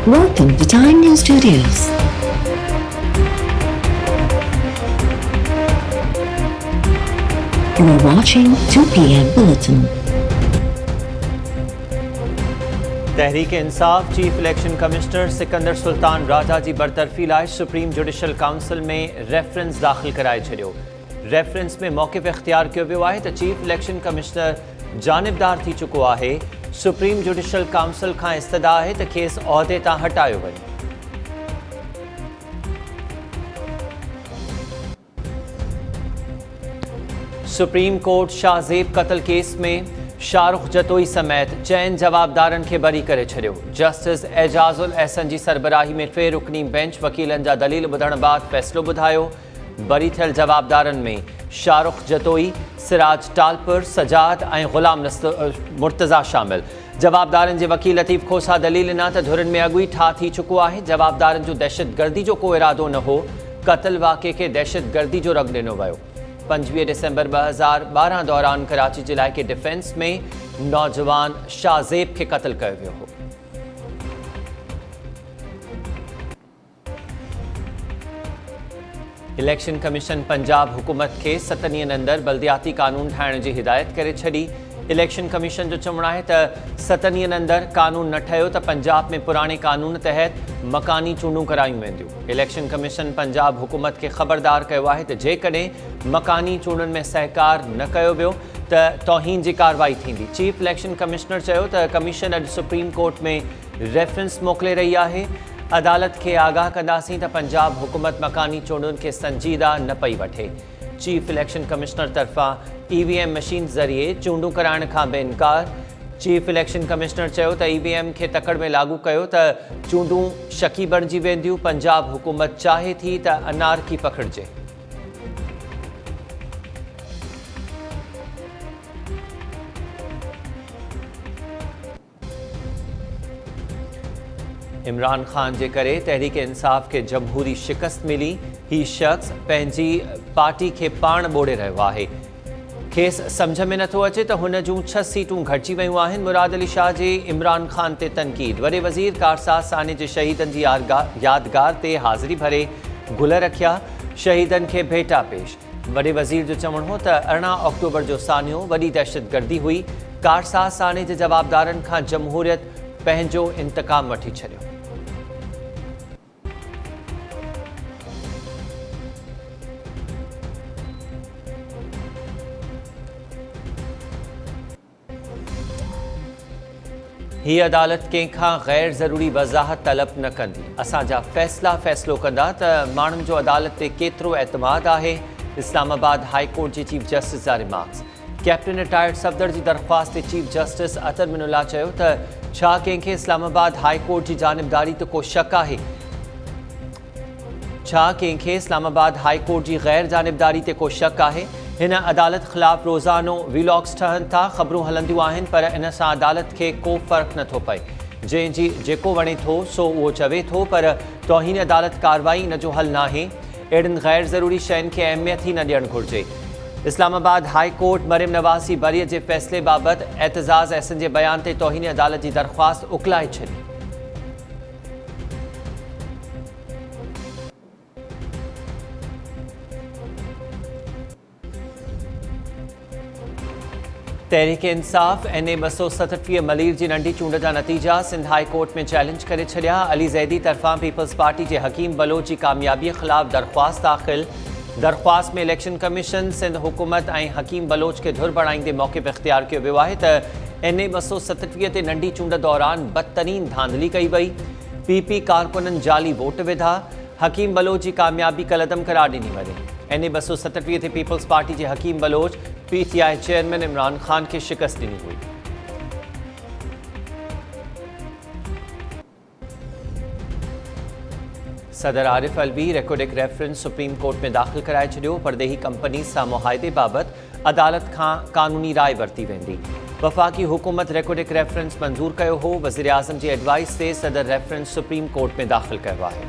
Welcome to Time News Studios. You are watching 2 PM Bulletin. Tehreek Insaf chief election commissioner Sikandar Sultan Raja जी बरतरफी लाइ supreme judicial council में reference दाख़िल कराए छॾियो। Reference में मौक़िफ़ इख्तियार कियो वियो आहे त चीफ इलेक्शन कमिश्नर जानिबदार थी चुको आहे। सुप्रीम जुडिशल काउंसिल खां इस्तदा आहे त खेसि उहिदे तां हटायो वञे। सुप्रीम कोर्ट शाहज़ेब कत्ल केस में शाहरुख जतोई समेत चैन जवाबदारनि खे बरी करे छॾियो। जस्टिस एजाज़ुल अहसन जी सरबराही में टे रुकनी बेंच वकीलनि जा दलील ॿुधण बाद फ़ैसिलो ॿुधायो। बरी थियल जवाबदारनि में शाहरुख जतोई, सिराज टालपुर, सजाद ऐं ग़ुलाम मुर्तज़ा शामिल। जवाबदारनि जे वकील लतीफ़ खोसा दलील ॾिना त धुरनि में अॻु ई ठाह थी चुको आहे। जवाबदारनि जो दहशतगर्दी जो को इरादो न हो। क़त्ल वाक़े खे दहशतगर्दी जो रंग ॾिनो वियो। 25 दिसंबर 2012 दौरान कराची जिले के डिफेंस में नौजवान शाहज़ेब के कत्ल कयो वियो हो। इलेक्शन कमीशन पंजाब हुकूमत के 7 ॾींहनि अंदर बल्दियाती कानून ठाहिण जी हिदायत करे छॾी। इलेक्शन कमीशन जो चवणु आहे त 7 ॾींहनि अंदर कानून न ठहियो त पंजाब में पुराणे कानून तहत मकानी चूंडूं करायूं वेंदियूं। इलेक्शन कमीशन पंजाब हुकूमत खे ख़बरदार कयो आहे त जेकॾहिं मकानी चूंडुनि में सहकार न कयो वियो त तौहीन जी कार्रवाई थींदी। चीफ इलेक्शन कमिश्नर चयो त कमीशन अॼु सुप्रीम कोर्ट में रेफरेंस मोकिले रही आहे। अदालत खे आगाह कंदासीं त पंजाब हुकूमत मकानी चूंडुनि खे संजीदा न पई वठे। चीफ इलेक्शन कमिश्नर तरफ़ां EVM मशीन ज़रिए चूंडूं कराइण खां बि इनकार। चीफ इलेक्शन कमिश्नर चयो त EVM खे तकड़ में लागू कयो त चूंडूं शकी बणिजी वेंदियूं। पंजाब हुकूमत चाहे थी त अनारकी पखिड़िजे। इमरान खान जे करे तहरीक इंसाफ के जमहूरी शिकस्त मिली। ही शख्स पंहिंजी पार्टी खे पाण ॿोड़े रहियो आहे। खेसि सम्झ में नथो अचे त हुन जूं 6 सीटूं घटिजी वियूं आहिनि। मुराद अली शाह जी इमरान खान ते तनक़ीद। वॾे वज़ीर कारसाज़ साने जे शहीदनि जी यादगार ते हाज़िरी भरे गुल रखिया। शहीदनि खे भेटा पेश। वॾे वज़ीर जो चवणु हो त 18 अक्टूबर जो सानियो वॾी दहशतगर्दी हुई। कारसाज़ साने जे जवाबदारनि खां जमहूरियत पंहिंजो इंतकाम वठी छॾियो। ही अदालत कंहिंखां गैर ज़रूरी वज़ाहत तलब न कंदी। असांजा फ़ैसिलो कंदा त माण्हुनि जो अदालत ते केतिरो एतमाद आहे। इस्लामाबाद हाई कोर्ट जे चीफ जस्टिस जा रिमार्क्स। कैप्टन रिटायर्ड सफ़दर जी दरख़्वास्त ते चीफ जस्टिस अतर मिनुल्लाह चयो त छा कंहिंखे इस्लामाबाद हाई कोर्ट जी जानिबदारी ते को शक आहे? छा कंहिंखे इस्लामाबाद हाई कोर्ट जी गैर जानिबदारी ते को शक आहे? हिन अदालत ख़िलाफ़ रोज़ानो वीलॉग्स ठहनि था, ख़बरूं हलंदियूं आहिनि, पर इन सां अदालत खे को फ़र्क़ु नथो पए। जंहिंजी जेको वणे थो सो उहो चवे थो, पर तौहीन अदालत कार्रवाई इन जो हल नाहे। अहिड़ियुनि गैर ज़रूरी शयुनि खे अहमियत ई न ॾियणु घुरिजे। इस्लामाबाद हाई कोर्ट मरियम नवाज़ जी बरीअ जे फ़ैसिले बाबति एतज़ाज़ अहसन जे बयान ते तौहीन अदालत जी दरख़्वास्त उकलाए छॾी। तहरीक इंसाफ NA 237 मलीर जी नंढी चूंड जा नतीजा सिंध हाई कोर्ट में चैलेंज करे छॾिया। अली ज़ैदी तरफ़ां पीपल्स पार्टी जे हकीम बलोच जी कामयाबीअ ख़िलाफ़ दरख़्वास्त दाख़िल। दरख़्वास्त में इलेक्शन कमीशन सिंध हुकूमत ऐं हकीम बलोच खे धुर बणाईंदे मौक़िफ़ इख्तियार कियो वियो आहे त NA 237 ते नंढी चूंड दौरान बदतरीन धांधली कई वई। PP कारकुननि जाली वोट विधा। हकीम बलोच जी कामयाबी कलदम करार ॾिनी वञे। NA 237 ते पीपल्स पार्टी जे हकीम बलोच PTI चेयरमैन इमरान खान खे शिकस्त ॾिनी हुई। सदर Arif Alvi Reko Diq reference supreme court में दाख़िल कराए छॾियो। परदेही कंपनी सां मुआहिदे बाबति अदालत खां कानूनी राय वरिती वेंदी। वफ़ाक़ी हुकूमत रेकोडिक रेफरेंस मंज़ूर कयो हो। वज़ीर आज़म जी एडवाइस ते सदर रेफरेंस सुप्रीम कोर्ट में दाख़िल कयो आहे।